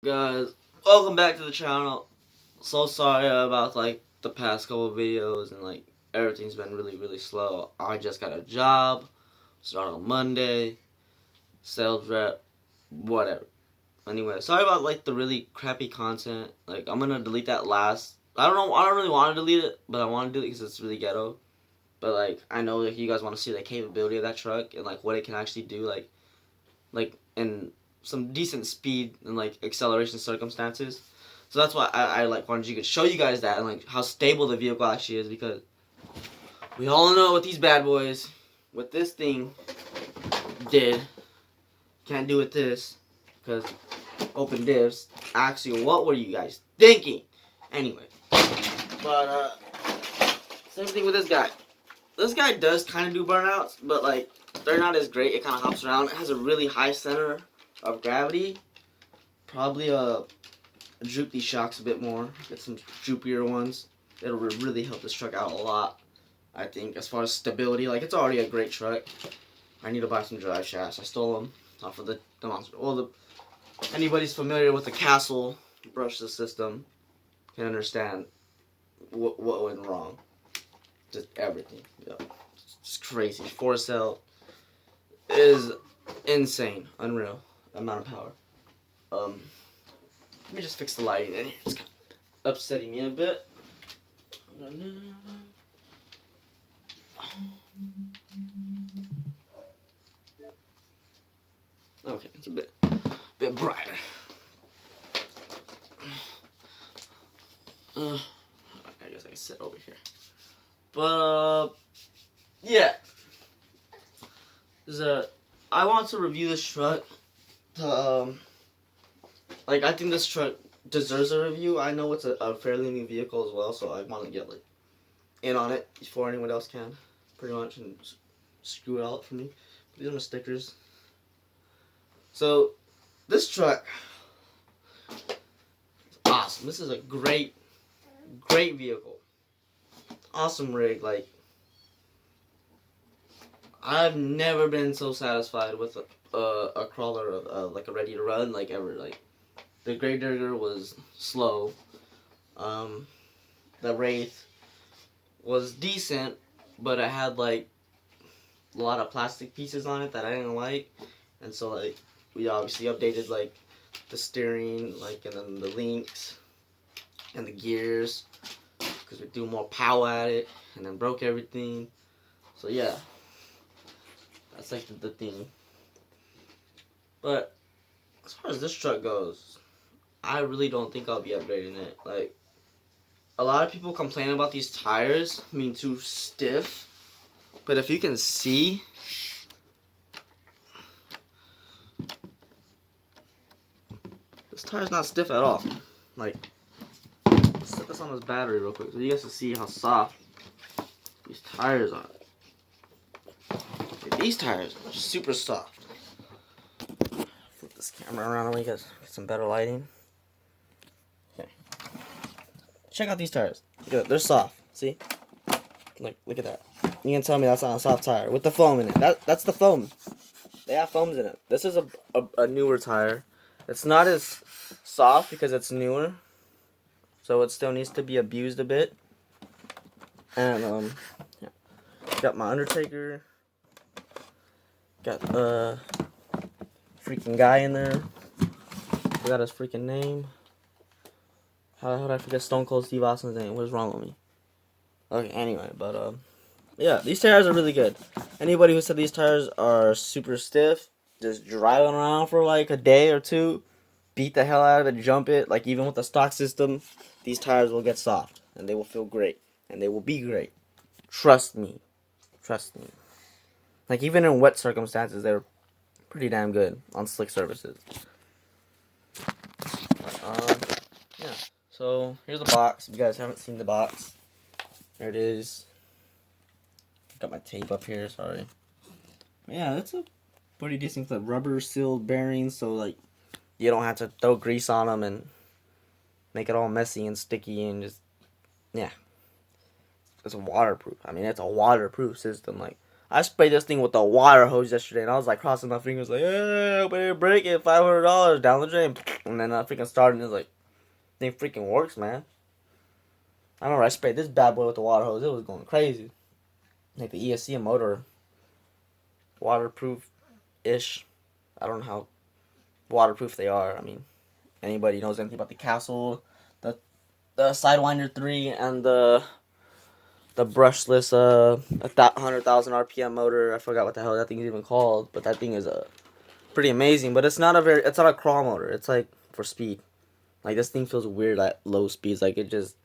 Guys, welcome back to the channel. So sorry about the past couple videos and everything's been really slow. I just got a job, started on Monday, sales rep, whatever. Anyway, sorry about the really crappy content. I'm gonna delete that last. I don't know. I don't really want to delete it, but I want to delete it because it's really ghetto. But I know that you guys want to see the capability of that truck and what it can actually do. In some decent speed and acceleration circumstances. So that's why I wanted to show you guys that and how stable the vehicle actually is, because we all know what these bad boys, what this thing did, can't do with this, because open divs. Actually, what were you guys thinking? Anyway, but same thing with this guy. This guy does kind of do burnouts, but they're not as great. It kind of hops around. It has a really high center of gravity. Probably droop these shocks a bit more. Get some droopier ones. It'll really help this truck out a lot, I think, as far as stability. It's already a great truck. I need to buy some drive shafts. I stole them off of the monster. Well, anybody's familiar with the Castle brushless system can understand what went wrong. Just everything. Yeah. It's crazy. 4-cell is insane, unreal amount of power. Let me just fix the lighting in here. It's kind of upsetting me a bit. Okay, it's a bit brighter. I guess I can sit over here. But yeah. I want to review this truck. I think this truck deserves a review. I know it's a fairly new vehicle as well, so I want to get in on it before anyone else can, pretty much, and screw it out for me. These are my stickers. So this truck is awesome. This is a great vehicle. Awesome rig. I've never been so satisfied with a crawler of a ready to run ever. The Gravedigger was slow. The Wraith was decent, but it had a lot of plastic pieces on it that I didn't like, and so we obviously updated the steering, and then the links and the gears, because we threw more power at it, and then broke everything. So yeah, that's the thing. But as far as this truck goes, I really don't think I'll be upgrading it. A lot of people complain about these tires being too stiff, but if you can see, this tire's not stiff at all. Let's set this on this battery real quick so you guys can see how soft these tires are. These tires are super soft. Flip this camera around so you guys get some better lighting. Okay. Check out these tires. Look, they're soft. See? Look at that. You can tell me that's not a soft tire with the foam in it. That's the foam. They have foams in it. This is a newer tire. It's not as soft because it's newer, so it still needs to be abused a bit. And yeah. Got my Undertaker. Got freaking guy in there. Forgot his freaking name. How did I forget Stone Cold Steve Austin's name? What is wrong with me? Okay, anyway, but yeah, these tires are really good. Anybody who said these tires are super stiff, just driving around for a day or two, beat the hell out of it, jump it, even with the stock system, these tires will get soft, and they will feel great, and they will be great. Trust me. Trust me. Even in wet circumstances, they're pretty damn good on slick surfaces. Yeah. So, here's the box. If you guys haven't seen the box, there it is. Got my tape up here, sorry. Yeah, that's a pretty decent clip. Rubber sealed bearings, so you don't have to throw grease on them and make it all messy and sticky and just, yeah. It's waterproof. I mean, it's a waterproof system. I sprayed this thing with a water hose yesterday, and I was like crossing my fingers, like, "Yeah, better break it, $500 down the drain." And then I freaking started, and it's like, thing freaking works, man. I remember I sprayed this bad boy with the water hose. It was going crazy. Like the ESC motor, waterproof ish. I don't know how waterproof they are. I mean, anybody knows anything about the Castle, the Sidewinder 3, and the brushless 100,000 RPM motor. I forgot what the hell that thing is even called, but that thing is pretty amazing. But it's not a crawl motor. It's like for speed. Like this thing feels weird at low speeds. Like it's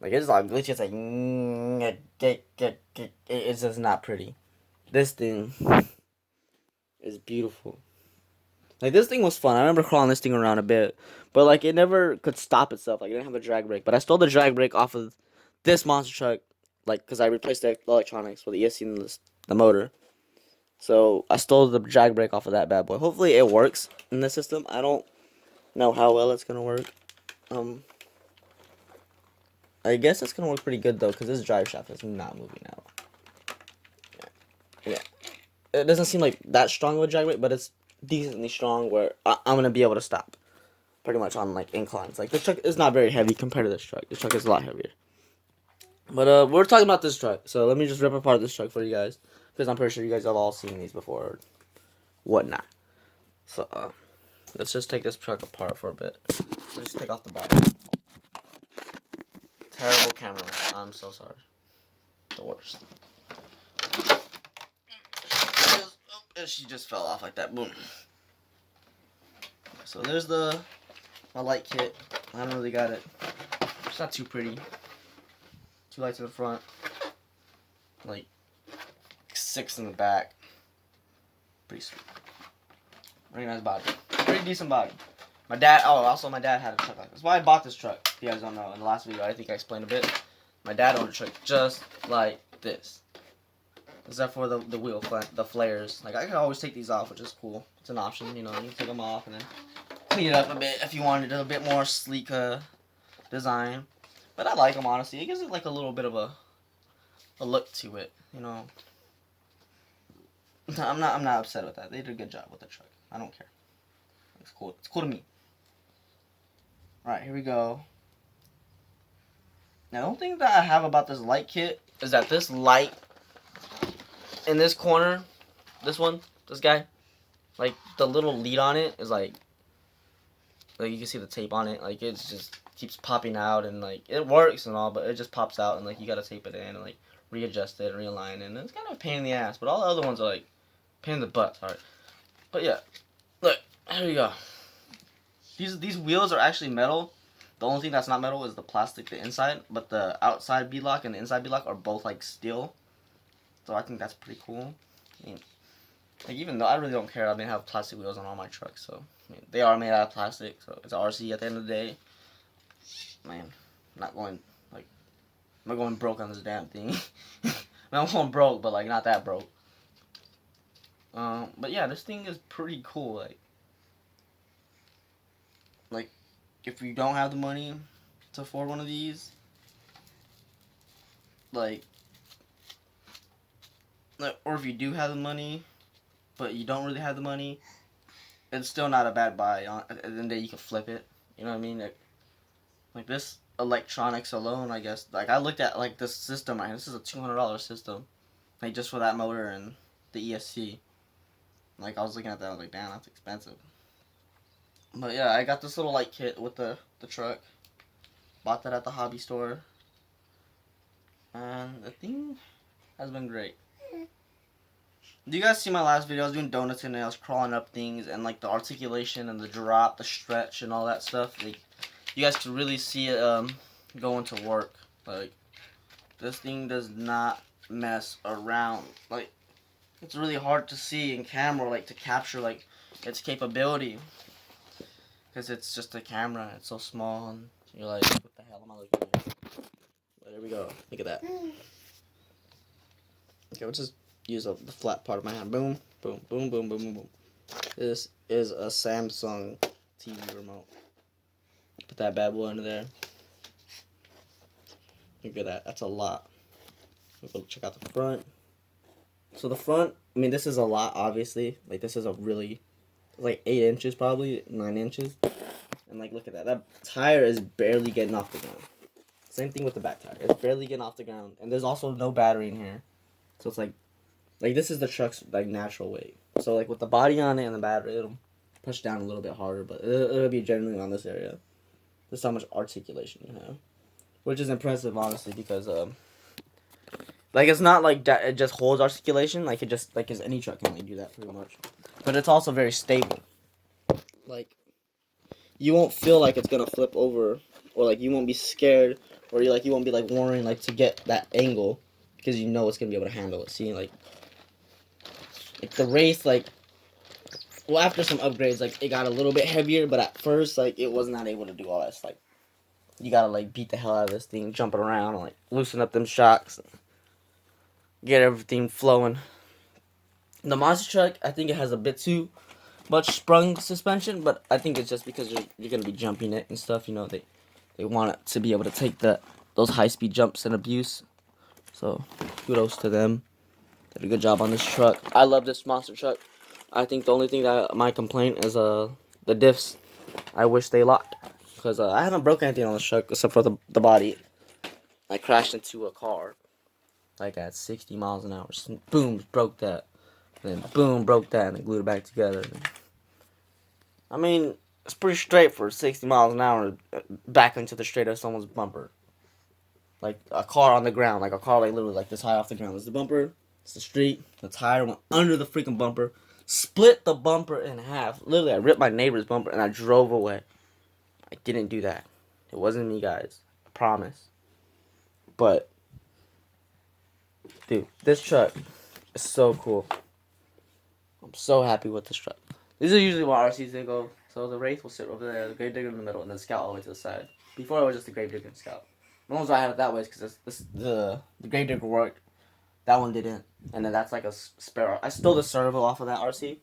like glitchy. It's like it's just not pretty. This thing is beautiful. Like this thing was fun. I remember crawling this thing around a bit, but like it never could stop itself. Like it didn't have a drag brake. But I stole the drag brake off of this monster truck, like because I replaced the electronics with the ESC and the motor. So I stole the drag brake off of that bad boy. Hopefully it works in the system. I don't know how well it's gonna work. I guess it's gonna work pretty good though, because this drive shaft is not moving out. Yeah. It doesn't seem like that strong of a drag brake, but it's decently strong where I'm gonna be able to stop pretty much on like inclines. Like this truck is not very heavy compared to this truck. This truck is a lot heavier. But we're talking about this truck, so let me just rip apart this truck for you guys, because I'm pretty sure you guys have all seen these before or whatnot. So let's just take this truck apart for a bit. Let's just take off the bottom. Terrible camera. I'm so sorry. The worst. And she just fell off like that. Boom. So there's my light kit. I haven't really got it. It's not too pretty. 2 lights in the front. Like 6 in the back. Pretty sweet. Very nice body. Pretty decent body. My dad had a truck like this. That's why I bought this truck. If you guys don't know, in the last video I think I explained a bit. My dad owned a truck just like this. Except for the wheel, the flares. Like, I can always take these off, which is cool. It's an option, you know. You can take them off and then clean it up a bit if you wanted a bit more sleek design. But I like them, honestly. It gives it, like, a little bit of a look to it, you know. I'm not upset with that. They did a good job with the truck. I don't care. It's cool. It's cool to me. Alright, here we go. Now, the only thing that I have about this light kit is that this light in this corner, this guy, like the little lead on it is like you can see the tape on it, like it just keeps popping out, and like it works and all, but it just pops out, and like you gotta tape it in and like readjust it and realign it, and it's kind of a pain in the ass. But all the other ones are like pain in the butt, sorry. But yeah, look, here we go. These wheels are actually metal. The only thing that's not metal is the plastic, the inside, but the outside beadlock and the inside beadlock are both like steel. So I think that's pretty cool. I mean, like, even though I really don't care, I mean, I have plastic wheels on all my trucks, so I mean, they are made out of plastic, so it's an RC at the end of the day. Man, I'm not going broke on this damn thing. I'm going broke, but like not that broke. But yeah, this thing is pretty cool. Like if you don't have the money to afford one of these, or if you do have the money, but you don't really have the money, it's still not a bad buy. At the end of the day, you can flip it. You know what I mean? Like this electronics alone, I guess. Like I looked at like this system. This is a $200 system, like just for that motor and the ESC. Like I was looking at that, I was like, damn, that's expensive. But yeah, I got this little light kit with the truck. Bought that at the hobby store, and the thing has been great. Do you guys see my last video? I was doing donuts and I was crawling up things, and like the articulation and the drop, the stretch and all that stuff. Like, you guys can really see it going to work. Like, this thing does not mess around. Like, it's really hard to see in camera, like to capture like its capability, because it's just a camera. It's so small, and you're like, what the hell am I looking at? But there we go. Look at that. Okay, let's just use the flat part of my hand. Boom, boom, boom, boom, boom, boom, boom. This is a Samsung TV remote. Put that bad boy under there. Look at that. That's a lot. We'll check out the front. So the front, I mean, this is a lot, obviously. Like, this is a really, like, 8 inches probably, 9 inches. And, like, look at that. That tire is barely getting off the ground. Same thing with the back tire. It's barely getting off the ground. And there's also no battery in here. So it's like this is the truck's, like, natural weight. So, like, with the body on it and the battery, it'll push down a little bit harder. But it'll be generally on this area. This is how much articulation you have. Which is impressive, honestly, because, like, it's not like that it just holds articulation. Like, it just, like, 'cause any truck can only do that pretty much. But it's also very stable. Like, you won't feel like it's gonna flip over, or like you won't be scared, or you won't be like worrying like to get that angle, because you know it's gonna be able to handle it. See, like the Wraith, like, well, after some upgrades, like it got a little bit heavier, but at first, like, it was not able to do all that. Like, you gotta like beat the hell out of this thing, jumping around, and, like, loosen up them shocks, get everything flowing. The monster truck, I think it has a bit too much sprung suspension, but I think it's just because you're gonna be jumping it and stuff. You know, they want it to be able to take those high speed jumps and abuse. So kudos to them. Did a good job on this truck. I love this monster truck. I think the only thing that I might complain is the diffs. I wish they locked, because I haven't broken anything on this truck except for the body. I crashed into a car like at 60 miles an hour. Boom, broke that. And then boom, broke that, and then glued it back together. I mean, it's pretty straight for 60 miles an hour back into the straight of someone's bumper. Like a car on the ground, like a car like literally like this high off the ground. It's the bumper, it's the street, the tire went under the freaking bumper, split the bumper in half. Literally, I ripped my neighbor's bumper and I drove away. I didn't do that. It wasn't me, guys. I promise. But, dude, this truck is so cool. I'm so happy with this truck. These are usually what RCs they go. So the Wraith will sit over there, the Gravedigger in the middle, and then Scout all the way to the side. Before it was just the Gravedigger and Scout. The ones I had it that way is because the Gravedigger worked. That one didn't. And then that's like a spare. I stole the servo off of that RC.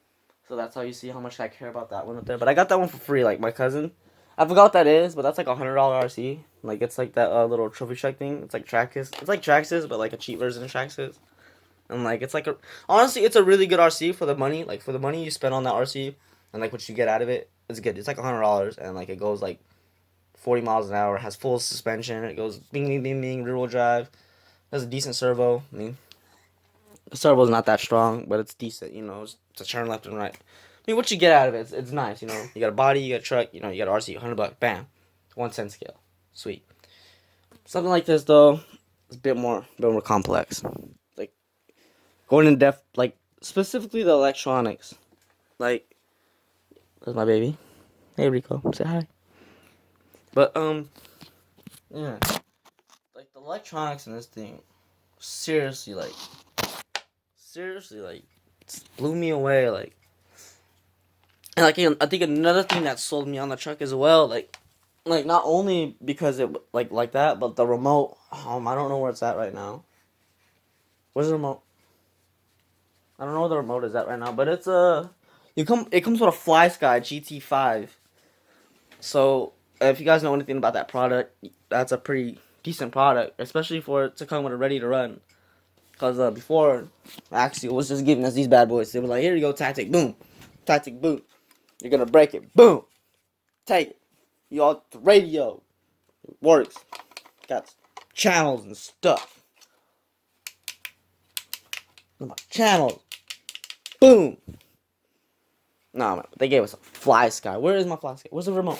So that's how you see how much I care about that one up there. But I got that one for free, like my cousin. I forgot what that is, but that's like $100 RC. Like, it's like that little trophy truck thing. It's like Traxxas. It's like Traxxas, but like a cheap version of Traxxas. And like, it's like honestly, it's a really good RC for the money. Like, for the money you spend on that RC, and like what you get out of it, it's good. It's like $100, and like it goes like 40 miles an hour. Has full suspension. It goes bing bing bing bing, rear wheel drive. Has a decent servo. I mean, the servo's not that strong, but it's decent. You know, it's to turn left and right. I mean, what you get out of it, it's nice. You know, you got a body, you got a truck. You know, you got an RC, $100. Bam, 1 cent scale. Sweet. Something like this though, it's a bit more complex. Like, going in depth, like specifically the electronics. Like, there's my baby. Hey Rico, say hi. But yeah, like the electronics in this thing, seriously, like blew me away. Like, and like, I think another thing that sold me on the truck as well, like not only because it like that, but the remote. I don't know where it's at right now. Where's the remote? I don't know where the remote is at right now, but it's it comes with a FlySky GT5. So if you guys know anything about that product, that's a pretty decent product, especially for it to come with a ready to run. Cause before, Axial was just giving us these bad boys. They were like, here you go, tactic, boom, tactic, boom. You're gonna break it, boom, take it. You all the radio, it works. Got channels and stuff. Channels, boom. Nah, man, they gave us a FlySky. Where is my FlySky? Where's the remote?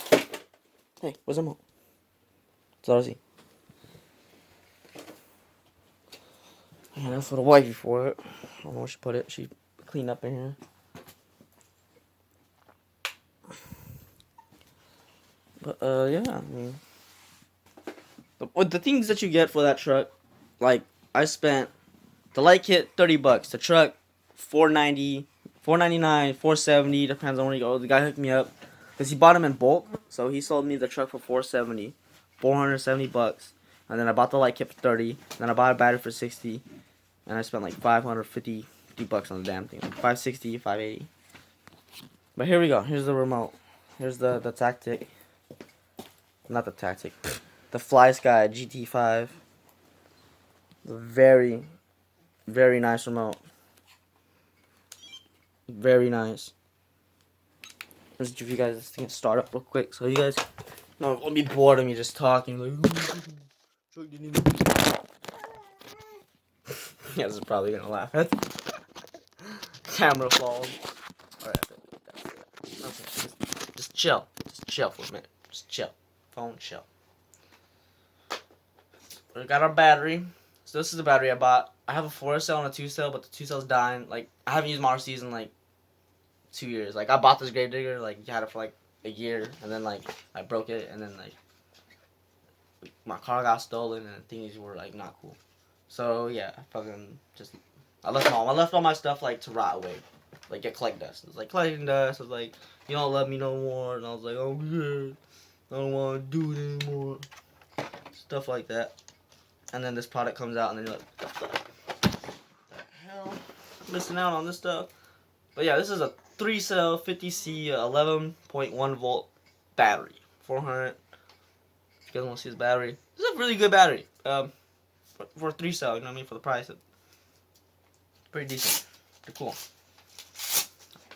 Hey, where's the remote? That's all I see. And that's for the wifey for it. I don't know where she put it. She cleaned up in here. But yeah, I mean, the things that you get for that truck, like I spent the light kit $30, the truck $4.90, $4.99, $4.70, depends on where you go. The guy hooked me up because he bought them in bulk, so he sold me the truck for $470, $470, and then I bought the light kit for $30. Then I bought a battery for $60, and I spent like $550 on the damn thing, like $560, $580. But here we go. Here's the remote. Here's the tactic. Not the tactic. The FlySky GT5. The very, very nice remote. Very nice. Let's give you guys this thing to start up real quick, so you guys don't be bored of me just talking. Like, you guys are probably gonna laugh at the camera falls. Alright, okay, just chill. Just chill for a minute. Just chill. Phone chill. We got our battery. So this is the battery I bought. I have a 4-cell and a 2-cell, but the 2-cell's dying. Like, I haven't used my RCs in like 2 years. Like, I bought this Gravedigger, like, had it for like a year, and then like I broke it, and then like my car got stolen, and things were like not cool. So yeah, I left all my stuff like to rot away, like get collect dust. It was like collecting dust. I was like, you don't love me no more, and I was like, oh yeah, I don't want to do it anymore. Stuff like that. And then this product comes out, and then you're like, what the hell? I'm missing out on this stuff. But yeah, this is a 3-cell 50C 11.1 volt battery. 400. If you guys want to see this battery, this is a really good battery. For a 3-cell, you know what I mean, for the price, it's pretty decent. Pretty cool.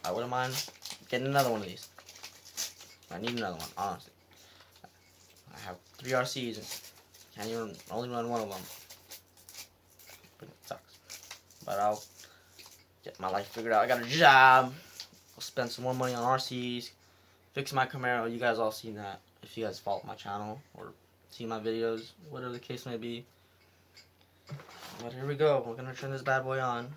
I wouldn't mind getting another one of these. I need another one, honestly. I have 3 RCs and can't even only run one of them. But it sucks. But I'll get my life figured out. I got a job. I'll spend some more money on RCs. Fix my Camaro. You guys all seen that. If you guys follow my channel or see my videos, whatever the case may be. But here we go. We're gonna turn this bad boy on.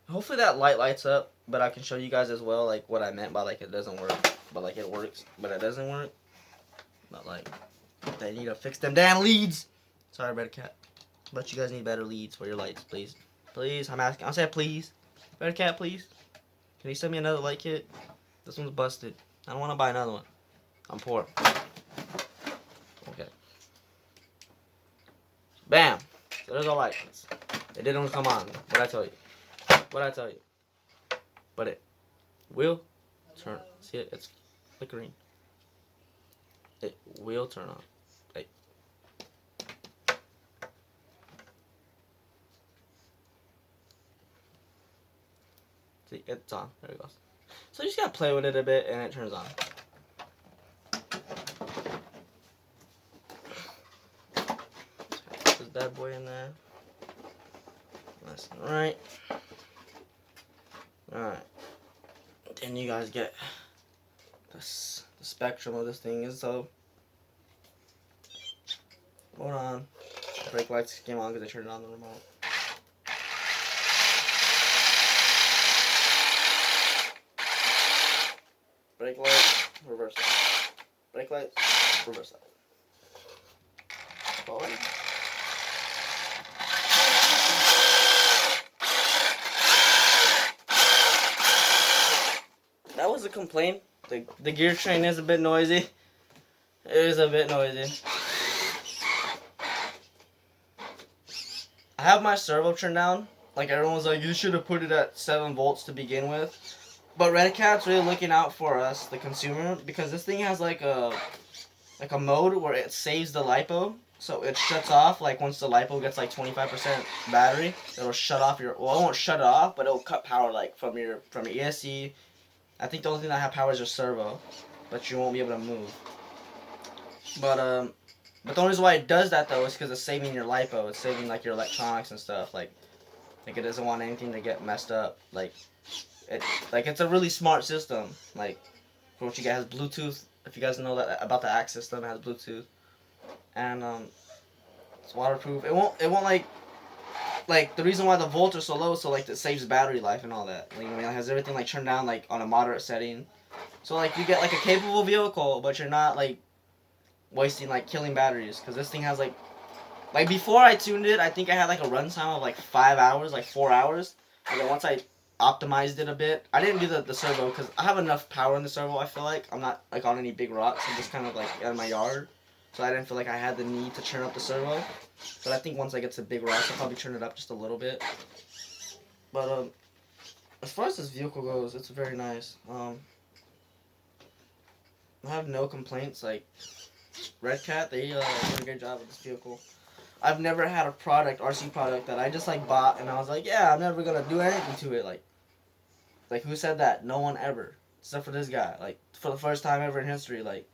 Hopefully that light lights up, but I can show you guys as well, like what I meant by like it doesn't work, but like it works, but it doesn't work. But like they need to fix them damn leads. Sorry, Redcat, but you guys need better leads for your lights, please. Please, I'm asking. I said please. Redcat, please. Can you send me another light kit? This one's busted. I don't want to buy another one. I'm poor. Okay. Bam. So there's our lights. It didn't come on. What'd I tell you? What'd I tell you? But it will turn. See it? It's flickering. It will turn on. Hey. See, it's on. There it goes. So you just gotta play with it a bit and it turns on. Put this bad boy in there. Nice and right. Alright. Then you guys get the spectrum of this thing is so. Hold on. Brake lights came on because I turned it on the remote. Brake light, reverse it. Brake light, reverse it. Forward. That was a complaint. The gear train is a bit noisy. It is a bit noisy. I have my servo turned down. Like everyone's like, you should have put it at 7 volts to begin with. But Redcat's really looking out for us, the consumer, because this thing has like a mode where it saves the LiPo. So it shuts off, like once the LiPo gets like 25% battery, it'll shut off your, well it won't shut it off, but it'll cut power like from your ESC. I think the only thing that have power is your servo, but you won't be able to move. But the only reason why it does that though is because it's saving your LiPo. It's saving like your electronics and stuff. Like it doesn't want anything to get messed up. It's a really smart system. Like for what you guys has Bluetooth. If you guys know that about the AX system, it has Bluetooth, and it's waterproof. It won't like the reason why the volts are so low is so like it saves battery life and all that. Like, I mean, it has everything like turned down like on a moderate setting, so like you get like a capable vehicle, but you're not like wasting like killing batteries, because this thing has like before I tuned it, I think I had like a runtime of like 5 hours, like 4 hours, and then once I optimized it a bit, I didn't do the servo because I have enough power in the servo. I feel like I'm not like on any big rocks. I'm just kind of like in my yard, so I didn't feel like I had the need to turn up the servo. But I think once I get to big rocks, I'll probably turn it up just a little bit. But as far as this vehicle goes, it's very nice. I have no complaints. Like Redcat, they did a great job with this vehicle. I've never had a product, RC product, that I just like bought and I was like, yeah, I'm never gonna do anything to it. Like who said that? No one ever, except for this guy. Like for the first time ever in history. Like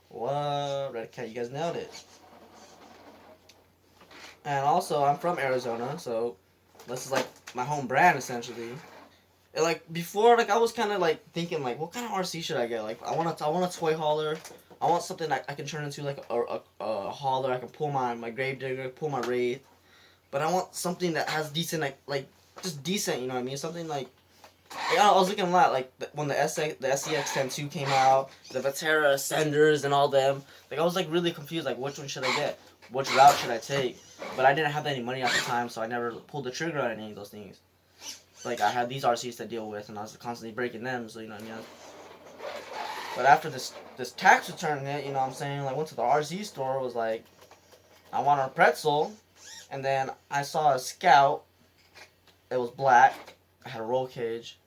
what? Redcat, you guys nailed it. And also, I'm from Arizona, so this is like my home brand essentially. And, like before, like I was kind of like thinking like, what kind of RC should I get? Like I want a toy hauler. I want something that I can turn into like a hauler. I can pull my gravedigger, pull my wraith. But I want something that has decent like just decent. You know what I mean? Something like. Yeah, I was looking a lot like when the SCX 10-2 came out, the Vatera Ascenders and all them. Like I was like really confused. Like which one should I get? Which route should I take? But I didn't have any money at the time, so I never pulled the trigger on any of those things. Like I had these RCs to deal with, and I was constantly breaking them. So you know what I mean. But after this tax return hit, you know what I'm saying. Like went to the RC store, was like, I want a pretzel, and then I saw a Scout. It was black. I had a roll cage.